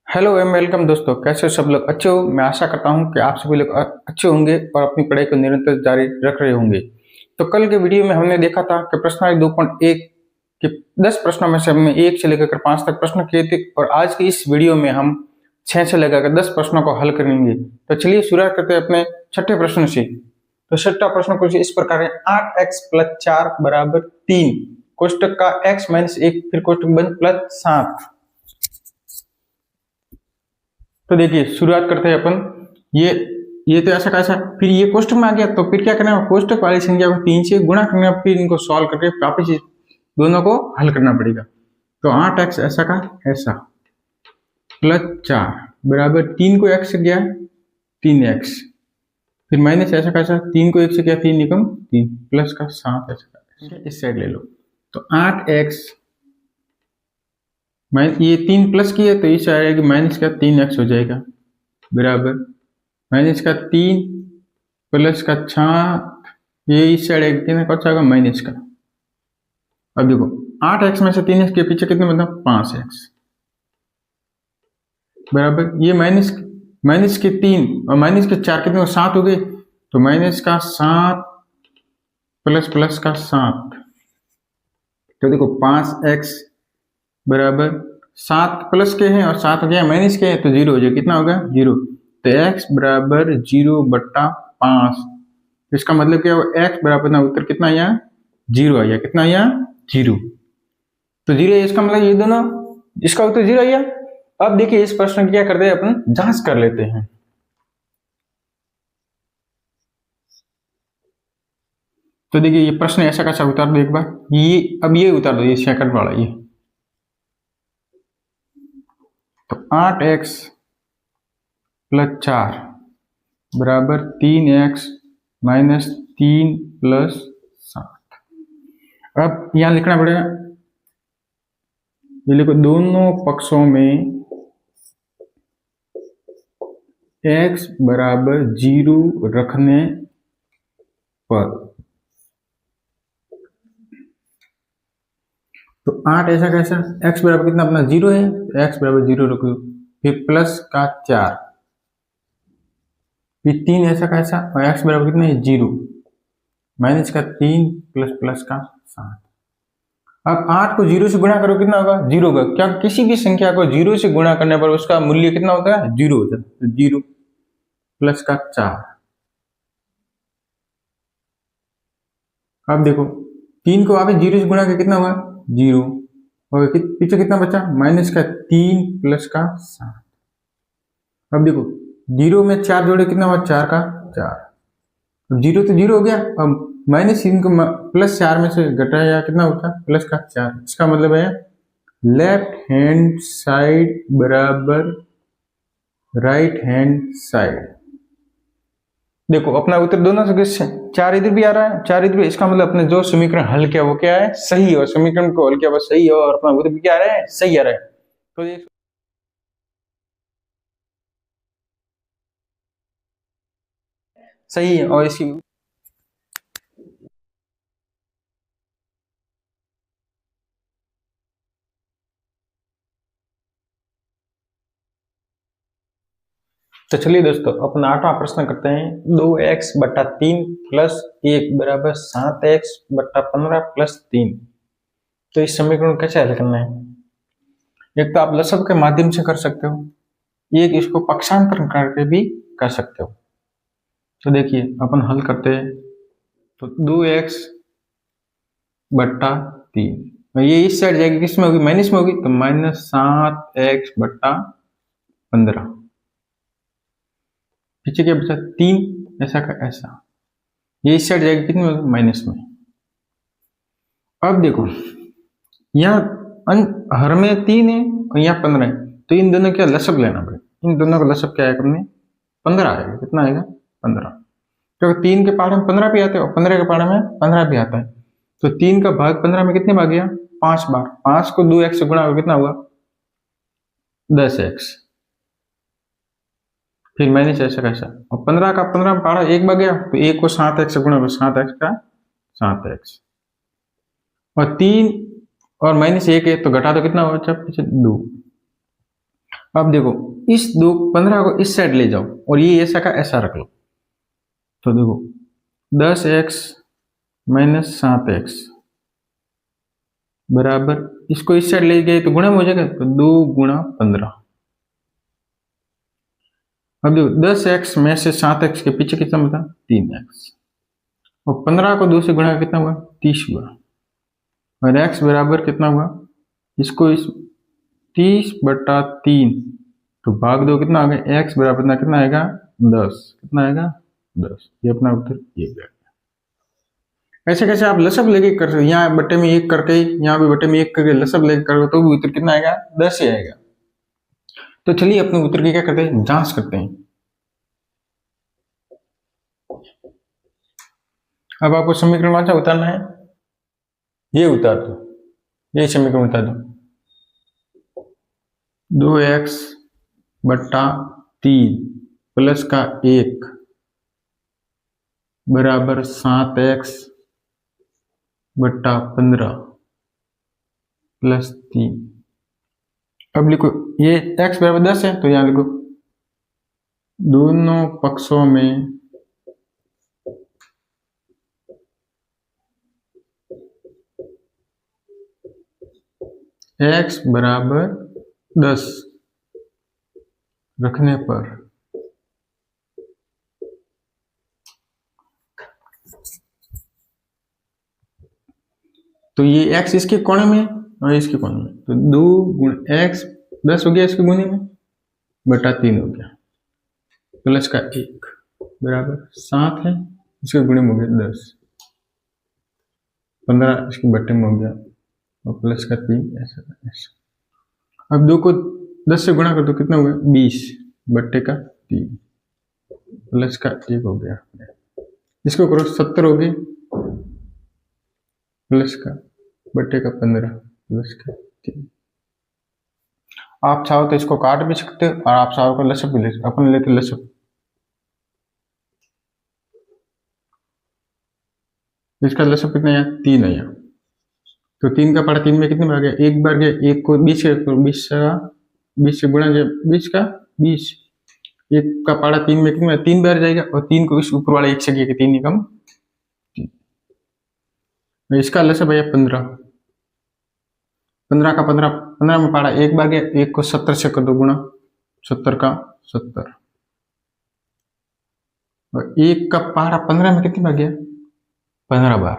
Hello and welcome दोस्तों, कैसे हो सब लोग? अच्छे हो? मैं आशा करता हूं कि आप सभी लोग अच्छे होंगे और अपनी पढ़ाई को निरंतर जारी रख रहे होंगे। तो कल के वीडियो में हमने देखा था कि प्रश्नावली 2.1 के 10 प्रश्नों में से हमने 1 से लेकर 5 तक प्रश्न किए थे और आज की इस वीडियो में हम 6 से लेकर 10 प्रश्नों को हल करेंगे। तो चलिए शुरुआत करते हैं अपने छठे प्रश्न से। तो छठा प्रश्न कुछ इस प्रकार है, 8x + 4 = 3, कोष्टक का x - 1 फिर कोष्टक बंद +7। तो देखिए शुरुआत करते हैं अपन। ये तो ऐसा कैसा, फिर ये कोष्टक में आ गया तो फिर क्या करना है, कोष्टक वाली संख्या को 3 से गुणा करना, फिर इनको सॉल्व करके वापस दोनों को हल करना पड़ेगा। तो 8x ऐसा का ऐसा +4 बराबर 3 को x से गया 3x, फिर माइनस ऐसा कैसा 3 को 1 से गया 3 निकम 3 प्लस का 7 ऐसा, इस साइड ले लो। तो 8x ये 3 प्लस की है तो इस आएगा माइनस का 3x हो जाएगा बराबर माइनस का 3 प्लस का 7, ये इस साइड कितना कौन आएगा माइनस का। अब देखो 8x में से 3x के पीछे कितने मतलब 5x बराबर ये माइनस के 3 और माइनस के 4 कितने 7 हो गए, तो माइनस का 7 प्लस का 7, तो देखो 5x बराबर 7 प्लस के हैं और 7 हो गया माइनस के हैं तो 0 हो जाए, कितना होगा 0। तो x बराबर 0/5, इसका मतलब क्या हुआ x बराबर ना उत्तर कितना आया 0 आया, कितना आया 0। तो 0 इसका मतलब ये दोनों इसका उत्तर 0 आया। अब देखिए इस प्रश्न की क्या करते हैं अपन जांच कर लेते हैं। तो देखिए ये प्रश्न ऐसा कैसा उतार दो एक बार, ये अब ये उतार दो, ये सेकंड वाला ये। तो 8x + 4 बराबर 3x - 3 + 7। अब यहां लिखना पड़ेगा, ये लिखो दोनों पक्षों में x बराबर 0 रखने पर। तो 8 ऐसा कैसा, x बराबर कितना अपना 0 है, x बराबर 0 रखो, फिर प्लस का 4, फिर 3 ऐसा कैसा और x बराबर कितना है 0, माइनस का 3 प्लस का 7। अब 8 को 0 से गुणा करो कितना होगा 0 होगा। क्या किसी भी संख्या को 0 से गुणा करने पर उसका मूल्य कितना होता है 0 होता है, तो 0 प्लस का 4। अब देखो 3 को आप 0 से गुणा करके कितना होगा 0 और पीछे कितना बचा माइनस का 3 प्लस का 7। अब देखो 0 में 4 जोड़े कितना हुआ 4 का 4, 0 तो 0 हो गया। अब माइनस 3 को +4 में से घटाया कितना होता है प्लस का 4, इसका मतलब है लेफ्ट हैंड साइड बराबर राइट हैंड साइड। देखो अपना उत्तर दोनों से 4 इधर भी आ रहा है 4 इधर भी, इसका मतलब अपने जो समीकरण हल किया वो क्या है सही है, और समीकरण को हल किया वो सही है और अपना उत्तर भी क्या आ रहा है सही आ रहा है। तो ये सही है और इसकी तो चलिए दोस्तों अपना 8वां प्रश्न करते हैं। 2x/3 + 1 बराबर 7x/15 + 3। तो इस समीकरण को कैसे हल करना है? एक तो आप लसब के माध्यम से कर सकते हो, एक इसको पक्षांतर करके भी कर सकते हो। तो देखिए अपन हल करते हैं। तो 2x/3 ये इस साइड जाएगी, किसमें होगी माइनस में होगी, तो -7x/15। पीछे क्या बचा 3 ऐसा का ऐसा, ये इस साइड जाएगी कितने में माइनस में। अब देखो यहाँ हर में 3 है और यहाँ 15 है, तो इन दोनों का लसब लेना पड़ेगा। इन दोनों का लसब क्या आएगा अपने 15 आएगा, कितना आएगा 15, क्योंकि 3 के पहाड़े में 15 भी आते हैं और 15 के पहाड़े में 15 भी आता है। तो 3 का भाग 15 में कितने भाग गया 5 बार, 5 को 2x से गुणा कितना हुआ 10x, फिर माइनस ऐसा कैसा, और 15 का 15 में पहाड़ा 1 भाग गया, तो 1 को 7x से गुणा 7x का 7x, और 3 और -1 है तो घटा तो कितना हो 2। अब देखो इस 15 को इस साइड ले जाओ और ये ऐसा का ऐसा रख लो, तो देखो 10x माइनस 7x बराबर, इसको इस साइड ले गए तो गुणा में हो जाएगा, तो 2 गुणा 15। अब देखो 10x में से 7x के पीछे कितना बता, 3x, और 15 को 2 से गुणा कितना हुआ, 30 हुआ, और x बराबर कितना हुआ, इसको इस 30/3 तो भाग दो, कितना आ गया, x बराबर कितना आएगा, 10, कितना आएगा 10। ये अपना उत्तर ये गया। ऐसे कैसे आप लसब लेके कर सकते, यहाँ बट्टे में 1 करके, यहाँ भी बट्टे में 1 करके लसब लेके करोगे तो भी उत्तर कितना आएगा, 10 ही आएगा। तो चलिए अपने उत्तर की क्या करते हैं, जांच करते हैं। अब आपको समीकरण वाचा उतारना है, ये उतार दो, ये समीकरण उतार दो, 2x/3 प्लस का 1 बराबर 7x/15 प्लस 3। अब लिखो ये x बराबर 10 है, तो यहां लिखो दोनों पक्षों में x बराबर 10 रखने पर तो ये x इसके कोने में और इसके कोने में, तो 2 गुण x 10 हो गया इसके गुणे में बटा 3 हो गया, प्लस का 1 बराबर 7 है, इसके गुणे में हो गया 10, 15 इसके बट्टे में हो गया, और प्लस का 3 ऐसा ऐसा। अब 2 को 10 से गुणा कर दो, कितना हुआ, 20 बट्टे का 3 प्लस का 1 हो गया, इसको करो 70 हो गई, प्लस का बट्टे का 15 प्लस का 3। आप चाहो तो इसको काट भी सकते हो, और आप चाहो तो लसक भी ले सकते, अपन लेते लसक, इसका लसक कितना है, 3 है यहाँ, तो 3 का पड़ा 3 में कितने बार गया, 1 बार गया, 1 को 20 से 20 से गुणा गया, 20 का 20, 1 का पाड़ा 3 में कितने 3 बार जाएगा, और 3 को इस ऊपर वाले 1 से किया, 3 निकम 3। इसका लसक भैया 15, 15 का 15 में पाड़ा 1 बार गया, 1 को 70 से कर दो गुणा, 70 का 70, और 1 का पारा 15 में कितनी बार गया, 15 बार,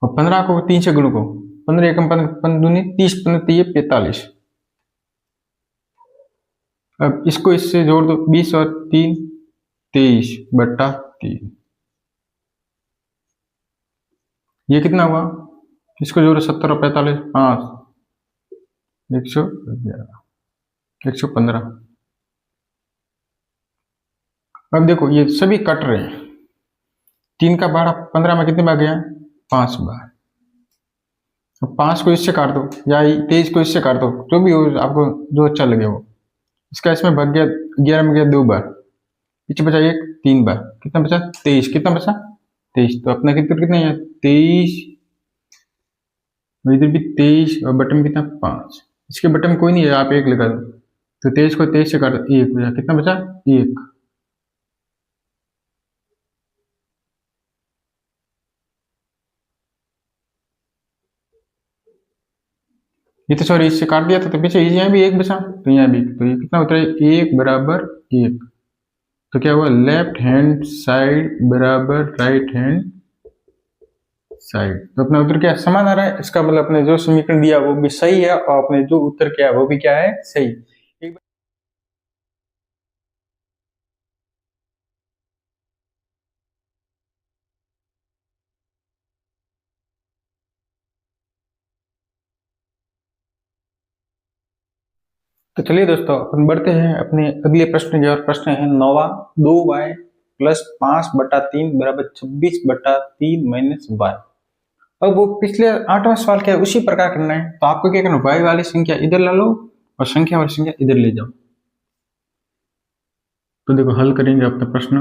और 15 को 3 से गुणो को, 15 एकम 15 दूनी 30, 15 3 45। अब इसको इससे जोड़ दो, 20 और 3 23/3, ये कितना हुआ, इसको जोड़ो 70 और 45 5 111 115। अब देखो ये सभी कट रहे हैं, 3 का बार 15 में कितने बार गया, 5 बार, 5 को इससे काट दो या 23 को इससे काट दो, जो भी हो आपको जो अच्छा लगे वो। इसका इसमें भाग गया, 11 में गया 2 बार, पीछे बचा 1 3 बार, कितना बचा 23, कितना बचा 23, तो अपना कितना है 23, इधर भी 23, और बटन में कितना 5, इसके बटन में कोई नहीं है, आप 1 लगा दो, तो 23 को 23 से काट दो, 1 बचा, कितना बचा 1। ये तो सॉरी इससे काट दिया था, तो पीछे यहाँ भी 1 बचा, तो यहाँ भी, तो ये कितना होता है 1 बराबर 1, तो क्या हुआ, लेफ्ट हैंड साइड बराबर राइट हैंड साइड, तो अपना उत्तर क्या समान आ रहा है, इसका मतलब अपने जो समीकरण दिया वो भी सही है, और अपने जो उत्तर क्या है वो भी क्या है, सही। तो चलिए दोस्तों अपन बढ़ते हैं अपने अगले प्रश्न की ओर। प्रश्न है 9वां, 2y प्लस 5/3 बराबर 26/3 माइनस y। अब वो पिछले 8वां सवाल क्या है उसी प्रकार करना है, तो आपको क्या करना है, y वाली संख्या इधर ला लो और संख्या वाली संख्या इधर ले जाओ। तो देखो हल करेंगे अपना प्रश्न,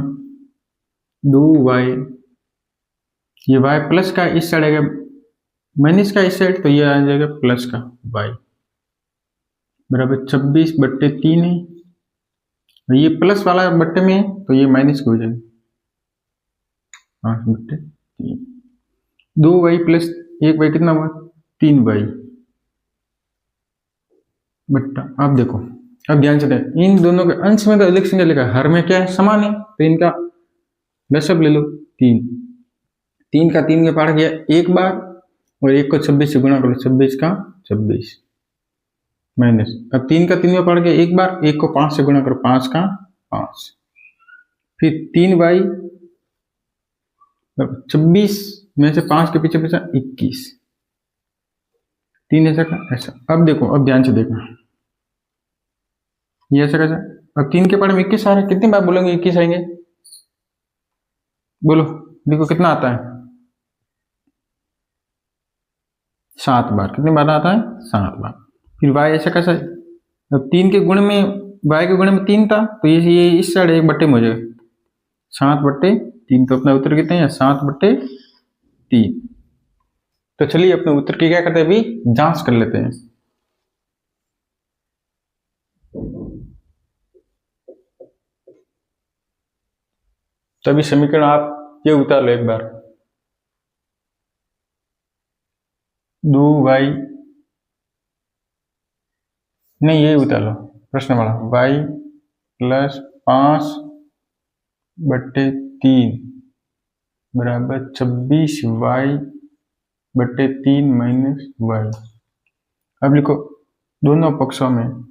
2y, ये y प्लस का इस साइड आएगा, माइनस का इस साइड, तो ये आ जाएगा प्लस का y, बराबर 26/3 है। ये प्लस वाला बट्टे में है तो ये माइनस की हो जाएगी 5/3। 2y प्लस 1y कितना हुआ 3y बट्टा। अब देखो, अब ध्यान से दें, इन दोनों के अंश में तो अधिक संख्या लिखा है, हर में क्या है समान है, तो इनका लसब ले लो 3। 3 का 3 के पार गया एक बार, और 1 को 26 से गुणा करो, 26 का 26 माइनस। अब 3 का 3 में पड़ गया एक बार, 1 को 5 से गुणा करो, 5 का 5। फिर 3y 26 में से 5 के पीछे बचा 21, 3 ऐसा का ऐसा। अब देखो, अब ध्यान से देखना, ये ऐसा कैसा। अब 3 के पार में 21 आ रहा है, कितनी बार बोलेंगे 21 आएंगे, बोलो देखो कितना आता है 7 बार। कितनी बार आता है 7 बार। फिर y ऐसा कैसा है, अब 3 के गुण में y के गुण में 3 था, तो ये इस साइड 1/3 में हो जाएगा 7/3। तो अपना उत्तर कितने हैं 7/3। तो चलिए अपने उत्तर की क्या करते हैं अभी जांच कर लेते हैं। तभी समीकरण आप ये उतार लो एक बार, 2y नहीं ये उतार लो प्रश्न वाला, y प्लस 5/3 बराबर 26y/3 माइनस y। अब लिखो दोनों पक्षों में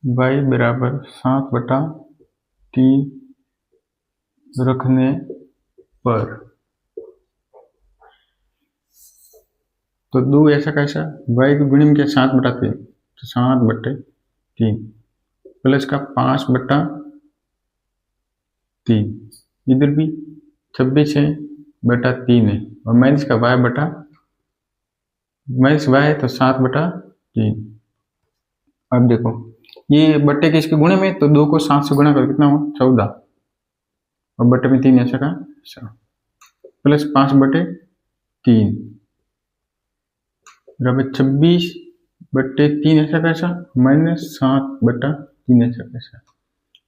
y बराबर 7/3 रखने पर, तो 2 ऐसा कैसा, y के गुणे में क्या 7/3, तो 7/3 प्लस का 5/3, इधर भी 26/3 है, और माइनस का माइनस y है तो 7/3। अब देखो ये बट्टे के इसके गुणे में, तो 2 को 7 से गुणा कर कितना हुआ 14, और बट्टे में 3 ऐसा का प्लस 5/3 बराबर 26/3 ऐसा कैसा माइनस 7/3 ऐसा कैसा।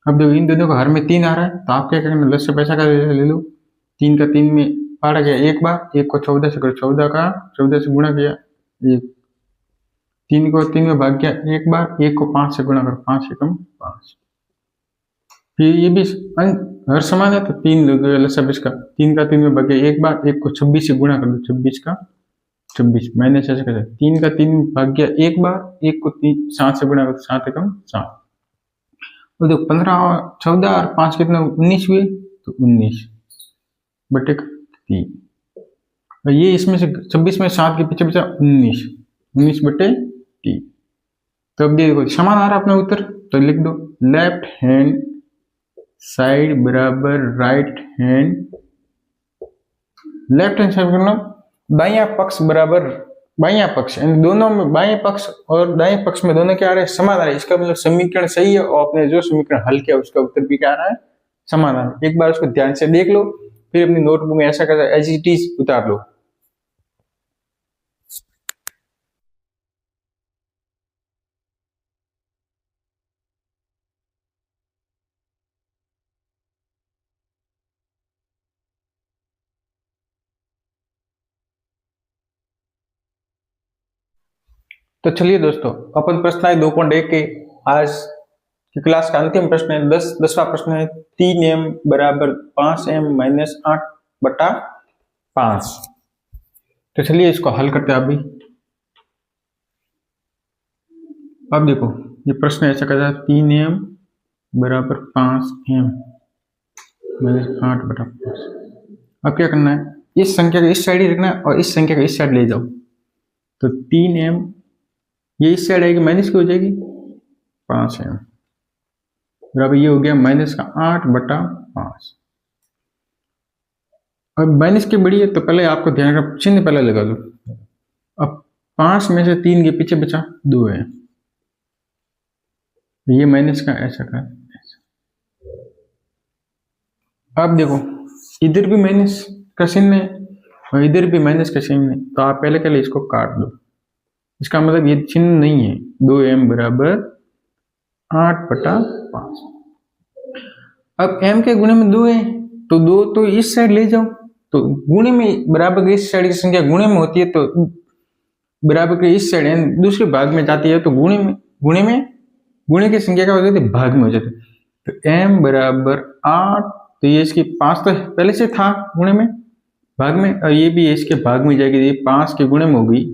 अब देखो इन दोनों को हर में 3 आ रहा है, तो आप क्या करेंगे लस से पैसा का ले लो, 3 का 3 में पड़ गया एक बार, 1 को 14 से करो, 14 से गुणा किया 1, 3 को 3 में भाग गया एक बार, 1 को 5 से गुणा करो, 5 एकम 5। फिर ये भी हर समान है, तो 3 लसब इसका, 3 का 3 में भाग गया एक बार, 1 को 26 से गुणा कर दो, 26 का 26 माइनस ऐसे कैसे, 3 का 3 भाग गया एक बार, 1 को 7 से गुणा करो, 7 एकम 7। तो देखो 15 14 और 5 कितना 19 हुए, तो 19/3। और ये इसमें से 26 में 7 के पीछे बचा 19/3। तो अब देखो समान आ रहा है अपना उत्तर, तो लिख दो लेफ्ट हैंड साइड बराबर right hand, left hand side करना दायां पक्ष बराबर बायां पक्ष, इन दोनों में बाएं पक्ष और दाएं पक्ष में दोनों क्या आ रहे हैं समान आ रहे हैं, इसका मतलब समीकरण सही है, और आपने जो समीकरण हल किया उसका उत्तर भी क्या आ रहा है समान आ रहा है। एक बार उसको ध्यान से देख लो, फिर अपनी नोटबुक में ऐसा कर एज इट इज उतार लो। तो चलिए दोस्तों, अपन प्रश्न है 2.1 के आज की क्लास का अंतिम प्रश्न है, 10वां प्रश्न है, 3m बराबर 5m माइनस 8/5। तो चलिए इसको हल करते हैं अभी। अब देखो ये प्रश्न ऐसा कहता है 3m बराबर 5m माइनस 8/5। अब क्या करना है, इस संख्या को इस साइड ही रखना है और इस संख्या को इस साइड ले जाओ, तो 3m ये इस साइड आएगी माइनस की हो जाएगी 5m बराबर ये हो गया माइनस का 8/5। अब माइनस की बड़ी है तो पहले आपको ध्यान रखना, चिन्ह पहले लगा लो। अब 5 में से 3 के पीछे बचा 2 है, ये माइनस का ऐसा का ऐसा। अब देखो इधर भी माइनस का चिन्ह है और इधर भी माइनस का चिन्ह है, तो आप पहले के लिए इसको काट दो। इसका मतलब ये चिन्ह नहीं है। 2m बराबर 8/5। अब m के गुणे में 2 है तो 2 तो इस साइड ले जाओ, तो गुणे में बराबर के इस साइड की संख्या गुणे में होती है, तो बराबर के इस साइड है दूसरे भाग में जाती है, तो गुणे की संख्या क्या हो जाती है, भाग में हो जाती है। तो m बराबर 8, तो ये इसकी 5 तो पहले से था गुणे में भाग में, और ये भी इसके भाग में जाएगी, ये 5 के गुणे में होगी।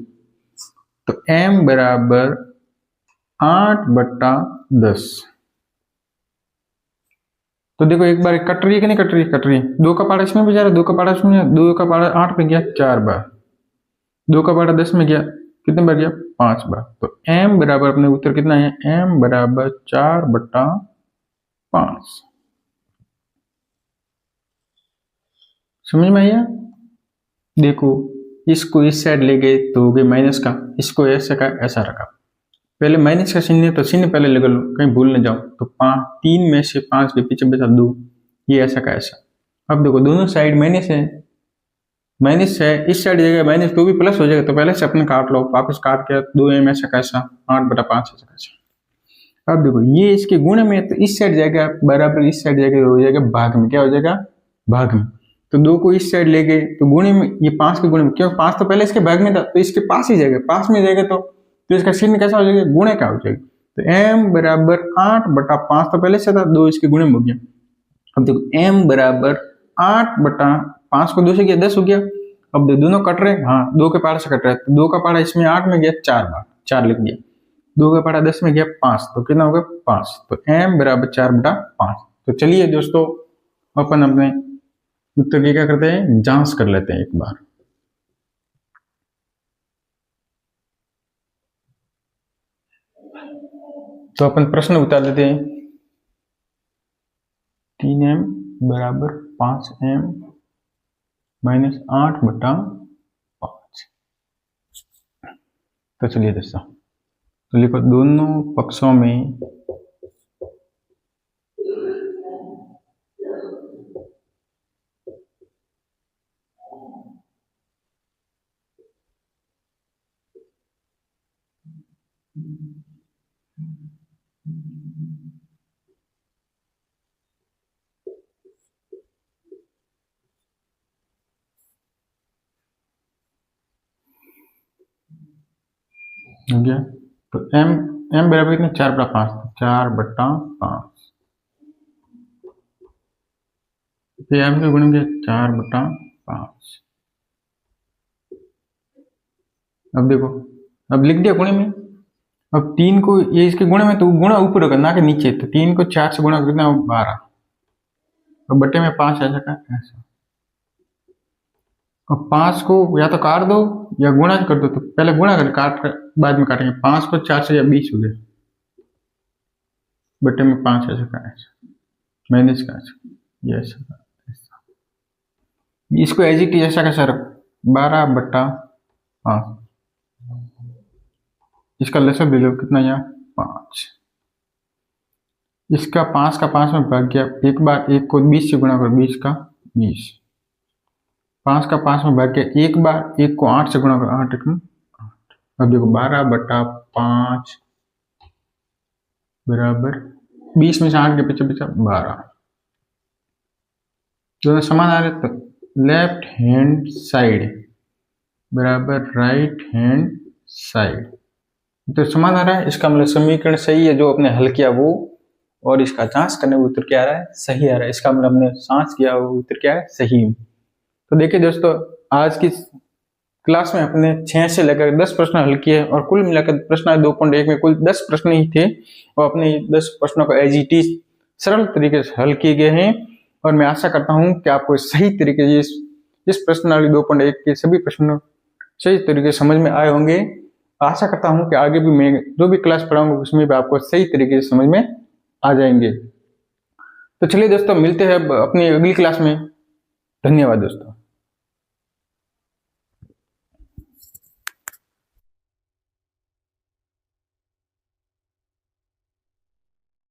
तो m बराबर 8/10। तो देखो एक बार कट रही है कि नहीं कट रही है, कट रही है। 2 का पारा इसमें भी जा रहा है, 2 का पारा इसमें, 2 का पारा 8 में गया 4 बार, 2 का पारा 10 में गया कितने बार गया, 5 बार। तो m बराबर अपने उत्तर कितना है, m बराबर 4/5। समझ में आया? देखो इसको इस साइड ले गए तो हो गए माइनस का, इसको ऐसा का ऐसा रखा। पहले माइनस का चिन्ह है तो चिन्ह पहले लगा लो, कहीं भूल न जाओ। तो 3 में से 5 के पीछे बचा 2, ये ऐसा का ऐसा। अब देखो दोनों साइड माइनस है, माइनस है, इस साइड जगह माइनस तो भी प्लस हो जाएगा, तो पहले से अपने काट लो, वापस काट के 2m ऐसा का ऐसा, 8/5 ऐसा का ऐसा। अब देखो ये इसके गुणे में, तो इस साइड जाएगा बराबर, इस साइड जाएगा हो जाएगा भाग में, क्या हो जाएगा, भाग में। तो 2 को इस साइड ले गए तो गुणे में, ये 5 के गुणे में, क्यों 5 तो पहले इसके भाग में था, तो इसके पास ही जाएगा, पास में जाएगा तो इसका चिन्ह कैसा हो जाएगा, गुणे का हो जाएगा। तो m बराबर 8/5 तो पहले से था, 2 इसके गुणे में हो गया। अब देखो m बराबर 8/5 को 2 से गया 10 हो गया। अब दोनों कट रहे, हाँ 2 के पारा से कट रहा है, तो 2 का पारा इसमें 8 में गया 4 बार, 4 लिख दिया। 2 का पारा 10 में गया 5, तो कितना होगा 5। तो m बराबर 4/5। तो चलिए दोस्तों अपन अपने उत्तर की क्या करते हैं, जांच कर लेते हैं एक बार। तो अपन प्रश्न बता देते हैं, 3m बराबर 5m माइनस 8/5। तो चलिए दोस्तों, तो लिखो दोनों पक्षों में हो गया। तो m बराबर कितना, 4/5, 4/5। तो m के गुणे में 4/5। अब देखो, अब लिख दिया गुणे में। अब 3 को ये इसके गुणे में, तो गुणा ऊपर होगा ना कि नीचे, तो 3 को 4 से गुणा कितना 12, और बटे में 5 ऐसा का ऐसा। अब 5 को या तो काट दो या गुणा कर दो, तो पहले गुणा कर, काट कर बाद में काटेंगे। 5 को 4 से या 20 हो गया, बटे में 5 ऐसा का ऐसा, माइनस का ऐसा, ये ऐसा का ऐसा। इसको एज इट इज ऐसा कैसा रख, 12/5। इसका लसर दे लो कितना, यहाँ 5। इसका 5 का 5 में भाग गया, एक बार 1 को 20 से गुणा करो, 20 का 20। 5 का 5 में भाग गया, एक बार 1 को 8 से गुणा करो, 8 1 8। अब देखो 12/5 बराबर 20 में से 8 के पीछे बचा 12। दोनों समान आ रहे, तो लेफ्ट हैंड साइड बराबर राइट हैंड साइड, तो समान आ रहा है। इसका मतलब समीकरण सही है जो अपने हल किया वो, और इसका जांच करने में उत्तर क्या आ रहा है, सही आ रहा है। इसका मतलब हमने जांच किया वो उत्तर क्या है, सही। तो देखिए दोस्तों, आज की क्लास में अपने 6 से लेकर 10 प्रश्न हल किए, और कुल मिलाकर प्रश्न 2.1 में कुल 10 प्रश्न ही थे, और अपने 10 प्रश्नों को एज इट इज सरल तरीके से हल किए गए हैं। और मैं आशा करता हूं कि आपको सही तरीके से इस प्रश्नावली 2.1 के सभी प्रश्न सही तरीके से समझ में आए होंगे। आशा करता हूं कि आगे भी मैं जो भी क्लास पढ़ाऊंगा उसमें भी आपको सही तरीके से समझ में आ जाएंगे। तो चलिए दोस्तों, मिलते हैं अपनी अगली क्लास में। धन्यवाद दोस्तों।